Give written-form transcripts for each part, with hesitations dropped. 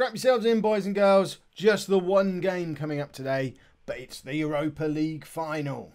Strap yourselves in, boys and girls. Just the one game coming up today, but it's the Europa League final.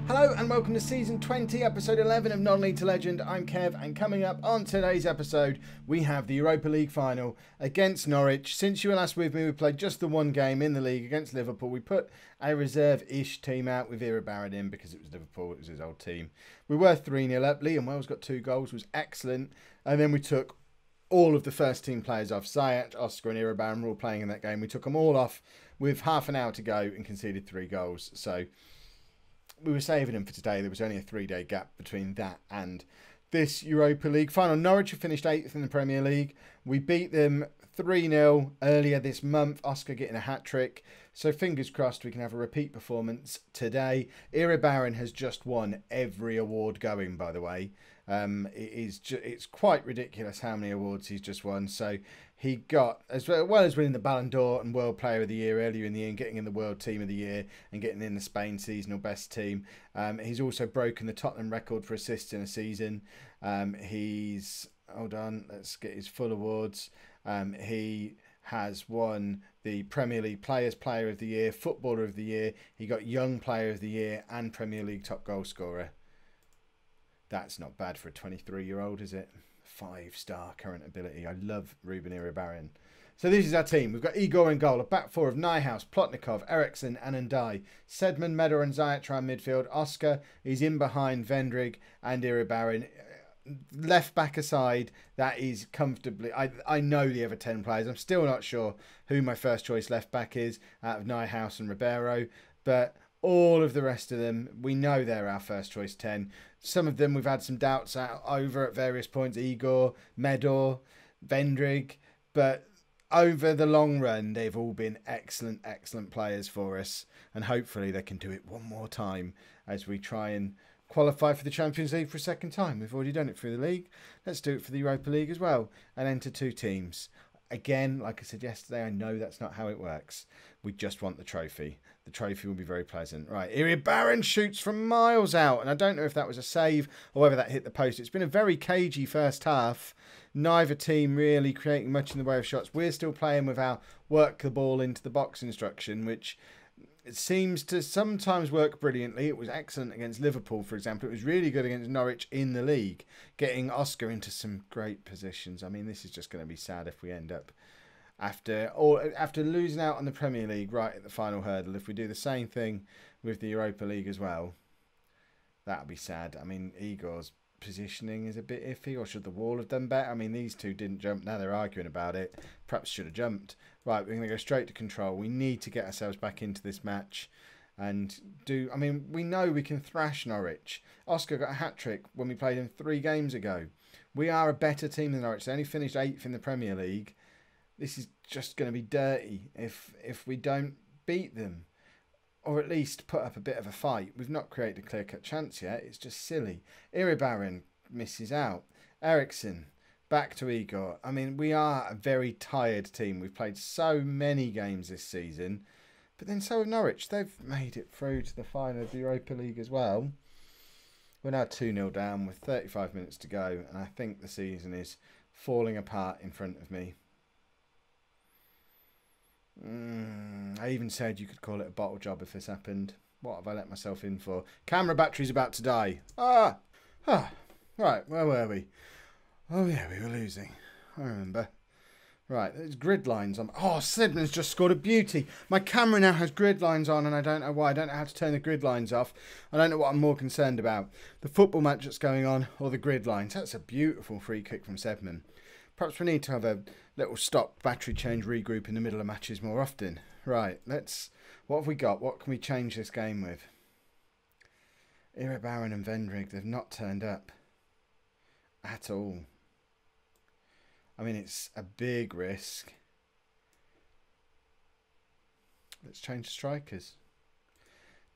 Hello and welcome to Season 20, Episode 11 of Non-League to Legend. I'm Kev, and coming up on today's episode, we have the Europa League final against Norwich. Since you were last with me, we played just the one game in the league against Liverpool. We put a reserve-ish team out with Ibarra in because it was Liverpool, it was his old team. We were 3-0 up. Liam Wells got 2 goals, was excellent. And then we took all of the first team players off. Ziyech, Oscar and Ibarra were all playing in that game. We took them all off with half an hour to go and conceded 3 goals. So we were saving them for today. There was only a 3-day gap between that and this Europa League final. Norwich have finished 8th in the Premier League. We beat them 3-0 earlier this month. Oscar getting a hat-trick. So fingers crossed we can have a repeat performance today. Ibarra has just won every award going, by the way. It's quite ridiculous how many awards he's just won. So he got, as well as winning the Ballon d'Or and World Player of the Year earlier in the year and getting in the World Team of the Year and getting in the Spain Seasonal Best Team. He's also broken the Tottenham record for assists in a season. Hold on, let's get his full awards. He has won the Premier League Players Player of the Year, Footballer of the Year. He got Young Player of the Year and Premier League Top Goal Scorer. That's not bad for a 23-year-old, is it? 5-star current ability. I love Ruben Ibarra. So this is our team. We've got Igor in goal, a back four of Nyhouse, Plotnikov, Eriksson and Ndai. Sedman, Medor and Ziyech around midfield. Oscar is in behind Vendrig and Ibarra. Left back aside, that is comfortably... I know the other 10 players. I'm still not sure who my first choice left back is out of Nyhouse and Ribeiro, but all of the rest of them, we know they're our first choice 10. Some of them we've had some doubts over at various points. Igor, Medor, Vendrig. But over the long run, they've all been excellent, excellent players for us. And hopefully they can do it one more time as we try and qualify for the Champions League for a second time. We've already done it through the league. Let's do it for the Europa League as well and enter 2 teams. Again, like I said yesterday, I know that's not how it works. We just want the trophy. The trophy will be very pleasant. Right, Ibarra shoots from miles out. And I don't know if that was a save or whether that hit the post. It's been a very cagey first half. Neither team really creating much in the way of shots. We're still playing with our work the ball into the box instruction, which it seems to sometimes work brilliantly. It was excellent against Liverpool, for example. It was really good against Norwich in the league, getting Oscar into some great positions. I mean, this is just going to be sad if we end up, after losing out on the Premier League right at the final hurdle, if we do the same thing with the Europa League as well, that'll be sad. I mean, Igor's positioning is a bit iffy, or should the wall have done better? I mean, these two didn't jump. Now they're arguing about it. Perhaps should have jumped. Right, we're going to go straight to control. We need to get ourselves back into this match and I mean, we know we can thrash Norwich. Oscar got a hat-trick when we played him 3 games ago. We are a better team than Norwich. They only finished 8th in the Premier League. This is just going to be dirty if we don't beat them, or at least put up a bit of a fight. We've not created a clear-cut chance yet. It's just silly. Ibarra misses out. Eriksson, back to Igor. I mean, we are a very tired team. We've played so many games this season, but then so have Norwich. They've made it through to the final of the Europa League as well. We're now 2-0 down with 35 minutes to go, and I think the season is falling apart in front of me. I even said you could call it a bottle job if this happened. What have I let myself in for? Camera battery's about to die. Right, where were we? Oh yeah, we were losing. I remember. Right, there's grid lines on. Oh, Sidman's just scored a beauty. My camera now has grid lines on and I don't know why. I don't know how to turn the grid lines off. I don't know what I'm more concerned about. The football match that's going on or the grid lines. That's a beautiful free kick from Sedman. Perhaps we need to have a little stop, battery change, regroup in the middle of matches more often. Right, what have we got? What can we change this game with? Ibarra and Vendrig, they've not turned up at all. I mean, it's a big risk. Let's change the strikers.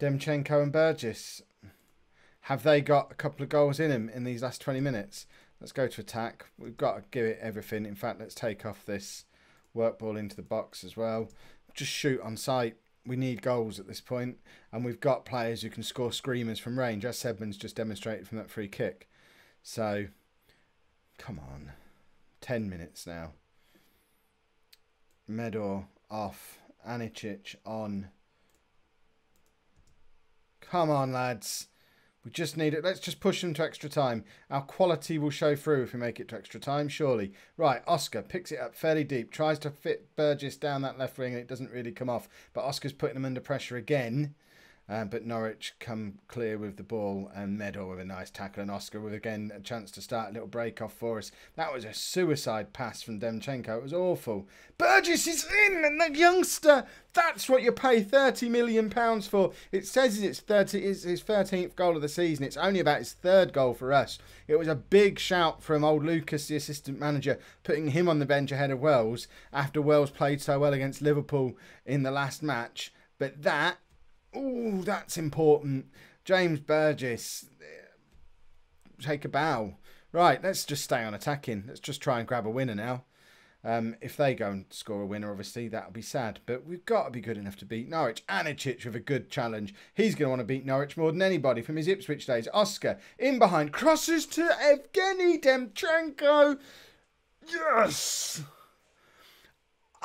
Demchenko and Burgess. Have they got a couple of goals in them in these last 20 minutes? Let's go to attack. We've got to give it everything. In fact, let's take off this work ball into the box as well. Just shoot on sight. we need goals at this point, and we've got players who can score screamers from range, as Sedman's just demonstrated from that free kick. So, come on. 10 minutes now. Medor off. Anicic on. Come on, lads. We just need it. Let's just push them to extra time. Our quality will show through if we make it to extra time, surely. Right, Oscar picks it up fairly deep. Tries to fit Burgess down that left wing and it doesn't really come off. But Oscar's putting him under pressure again. But Norwich come clear with the ball, and Medor with a nice tackle, and Oscar with, again, a chance to start a little break-off for us. That was a suicide pass from Demchenko. It was awful. Burgess is in, and the youngster, that's what you pay £30 million for. It says it's his 13th goal of the season. It's only about his third goal for us. It was a big shout from old Lucas, the assistant manager, putting him on the bench ahead of Wells after Wells played so well against Liverpool in the last match. But that... ooh, that's important. James Burgess, take a bow. Right, let's just stay on attacking. Let's just try and grab a winner now. If they go and score a winner, obviously, that'll be sad. But we've got to be good enough to beat Norwich. Anicic with a good challenge. He's going to want to beat Norwich more than anybody from his Ipswich days. Oscar, in behind, crosses to Evgeny Demchenko. Yes!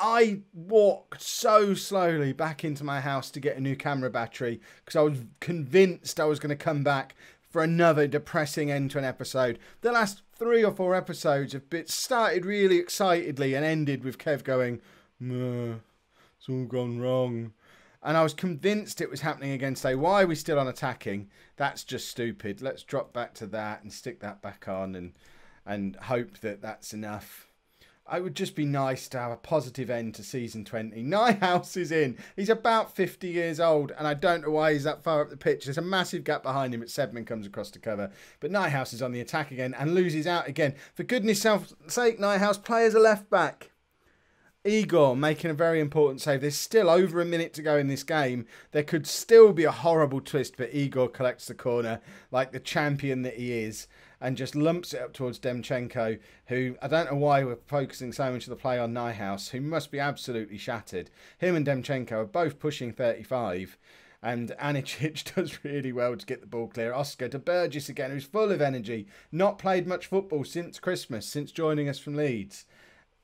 I walked so slowly back into my house to get a new camera battery because I was convinced I was going to come back for another depressing end to an episode. The last 3 or 4 episodes have started really excitedly and ended with Kev going, it's all gone wrong. And I was convinced it was happening again today. Why are we still on attacking? That's just stupid. Let's drop back to that and stick that back on and hope that that's enough. It would just be nice to have a positive end to season 20. Nyhouse is in. He's about 50 years old, and I don't know why he's that far up the pitch. There's a massive gap behind him, but Sedman comes across to cover. But Nyhouse is on the attack again and loses out again. For goodness sake, Nyhouse, play as a left back. Igor making a very important save. There's still over a minute to go in this game. There could still be a horrible twist, but Igor collects the corner like the champion that he is and just lumps it up towards Demchenko, who, I don't know why we're focusing so much of the play on Nyhouse, who must be absolutely shattered. Him and Demchenko are both pushing 35, and Anicic does really well to get the ball clear. Oscar to Burgess again, who's full of energy. Not played much football since Christmas, since joining us from Leeds.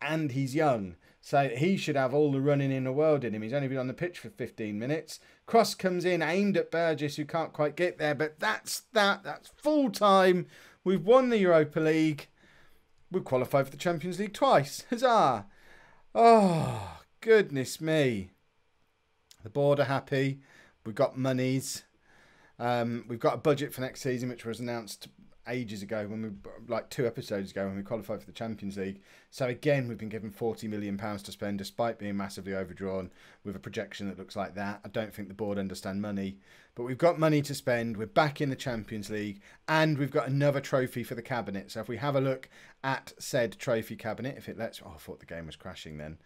And he's young, so he should have all the running in the world in him. He's only been on the pitch for 15 minutes. Cross comes in, aimed at Burgess, who can't quite get there, but that's full time. We've won the Europa League. We've qualified for the Champions League twice. Huzzah! Oh, goodness me. The board are happy. We've got monies. We've got a budget for next season, which was announced ages ago, like 2 episodes ago, when we qualified for the Champions League. So again, we've been given £40 million to spend, despite being massively overdrawn with a projection that looks like that. I don't think the board understand money, but we've got money to spend. We're back in the Champions League, and we've got another trophy for the cabinet. So if we have a look at said trophy cabinet, if it lets, I thought the game was crashing then.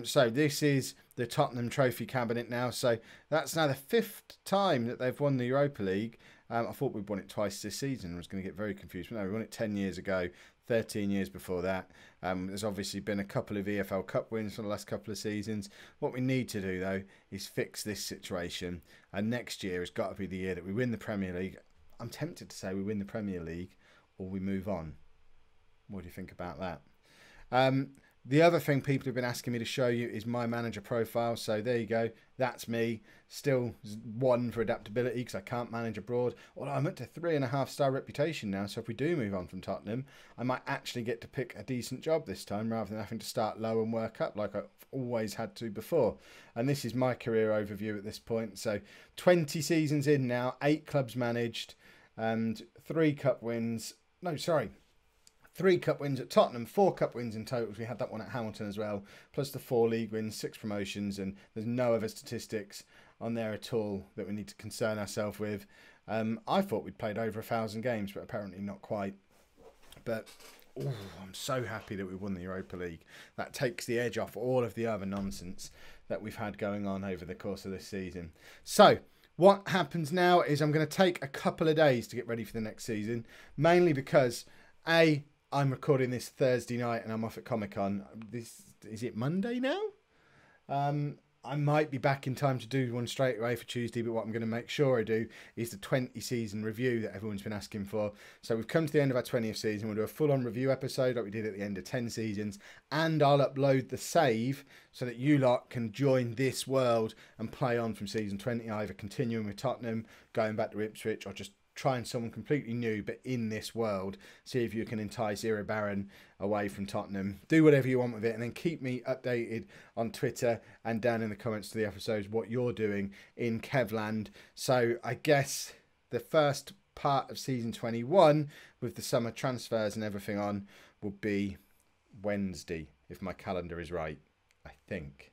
So this is the Tottenham trophy cabinet now. So that's now the 5th time that they've won the Europa League. I thought we'd won it twice this season. I was going to get very confused. But no, we won it 10 years ago, 13 years before that. There's obviously been a couple of EFL Cup wins for the last couple of seasons. What we need to do, though, is fix this situation. And next year has got to be the year that we win the Premier League. I'm tempted to say we win the Premier League or we move on. What do you think about that? The other thing people have been asking me to show you is my manager profile. So there you go. That's me. Still 1 for adaptability because I can't manage abroad. Although I'm up to 3.5-star reputation now. So if we do move on from Tottenham, I might actually get to pick a decent job this time rather than having to start low and work up like I've always had to before. And this is my career overview at this point. So 20 seasons in now, 8 clubs managed and 3 cup wins. No, sorry. 3 cup wins at Tottenham, 4 cup wins in total. We had that one at Hamilton as well, plus the 4 league wins, 6 promotions, and there's no other statistics on there at all that we need to concern ourselves with. I thought we'd played over 1,000 games, but apparently not quite. But I'm so happy that we won the Europa League. That takes the edge off all of the other nonsense that we've had going on over the course of this season. So what happens now is I'm going to take a couple of days to get ready for the next season, mainly because I'm recording this Thursday night and I'm off at Comic-Con. Is it Monday now? I might be back in time to do one straight away for Tuesday, but what I'm going to make sure I do is the 20 season review that everyone's been asking for. So we've come to the end of our 20th season. We'll do a full-on review episode like we did at the end of 10 seasons, and I'll upload the save so that you lot can join this world and play on from season 20, either continuing with Tottenham, going back to Ipswich, or just trying someone completely new but in this world. See if you can entice Zero Baron away from Tottenham. Do whatever you want with it, and then keep me updated on Twitter and down in the comments to the episodes what you're doing in Kevland. So I guess the first part of season 21 with the summer transfers and everything on will be Wednesday, if my calendar is right, I think.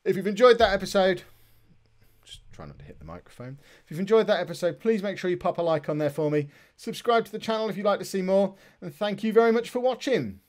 If you've enjoyed that episode, just try not to hit the microphone. If you've enjoyed that episode, please make sure you pop a like on there for me. Subscribe to the channel if you'd like to see more. And thank you very much for watching.